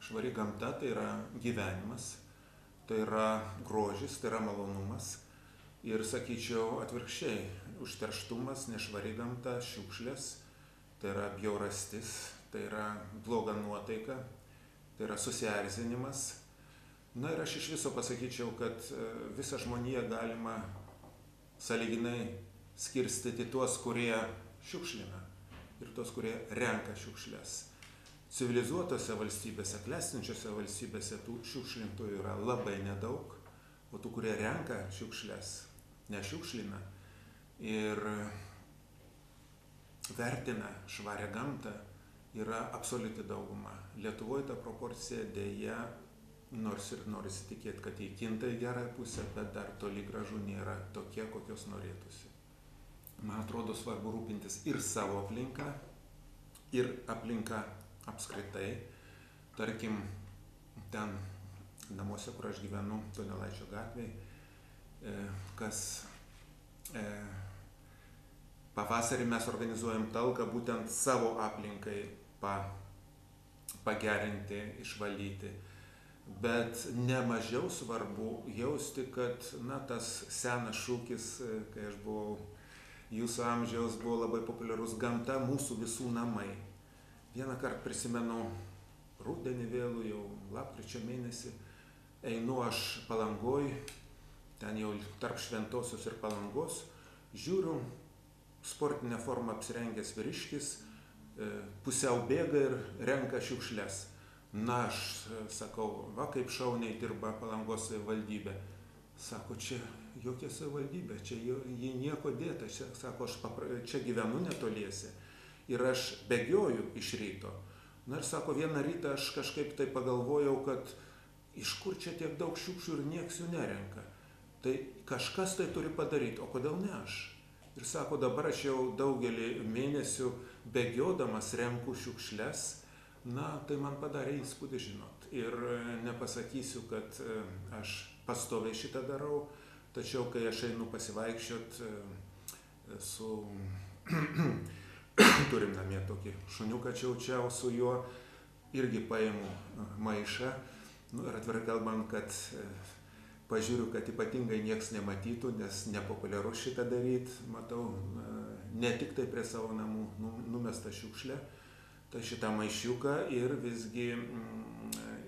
Švari gamta tai yra gyvenimas, tai yra grožis, tai yra malonumas. Ir sakyčiau atvirkščiai, užterštumas, nešvari gamta, šiukšlės, tai yra bjaurastis, tai yra bloga nuotaika, tai yra susierzinimas. Na ir aš iš viso pasakyčiau, kad visą žmoniją galima sąlyginai skirstyti tuos, kurie šiukšlina ir tuos, kurie renka šiukšles. Civilizuotose valstybėse, klestinčiose valstybėse tų šiukšlintojų yra labai nedaug, o tų, kurie renka šiukšles, nešiukšlina ir vertina švarę gamtą, yra absoliuti dauguma. Lietuvoje ta proporcija dėja, nors ir norisi tikėti, kad jie kinta į gerąją pusę, bet dar toli gražu nėra tokie, kokios norėtųsi. Man atrodo svarbu rūpintis ir savo aplinką, ir aplinką apskritai. Tarkim, ten namuose, kur aš gyvenu, Donelaičio gatvėje, pavasarį mes organizuojam talką būtent savo aplinkai pagerinti, išvalyti. Bet nemažiau svarbu jausti, kad tas senas šūkis, kai aš buvau jūsų amžiaus, buvo labai populiarus: gamta mūsų visų namai. Vieną kartą prisimenu, rudenį vėlų, jau lapkričio mėnesį, einu aš Palangoj, ten jau tarp Šventosios ir Palangos, žiūriu, sportinę formą apsirengęs vyriškis, pusiau bėga ir renka šiukšles. Na, aš sakau, va kaip šauniai dirba Palangos savivaldybė. Sako, čia jokia savivaldybė, čia jį nieko dėta. Sako, aš čia gyvenu netoliese ir aš bėgioju iš ryto. Na ir sako, vieną rytą aš kažkaip tai pagalvojau, kad iš kur čia tiek daug šiukšlių ir nieks jų nerenka. Tai kažkas tai turi padaryti, o kodėl ne aš? Ir sako, dabar aš jau daugelį mėnesių bėgiodamas renku šiukšles. Na, tai man padarė įspūdį, žinot. Ir nepasakysiu, kad aš pastoviai šitą darau, tačiau kai aš einu pasivaikščiot turim namie tokį šuniuką čiau, su juo irgi paimu maišą. Ir atvirai kalbant, kad pažiūriu, kad ypatingai nieks nematytų, nes nepopuliaru šitą daryti. Matau ne tik tai prie savo namų numestą šiukšlę, tai šitą maišiuką ir visgi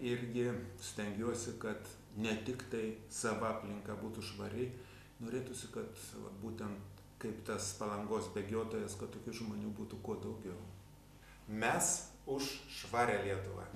irgi stengiuosi, kad ne tik tai sava aplinka būtų švari, norėtųsi, kad būtent kaip tas Palangos bėgiotojas, kad tokių žmonių būtų kuo daugiau. Mes už švarią Lietuvą.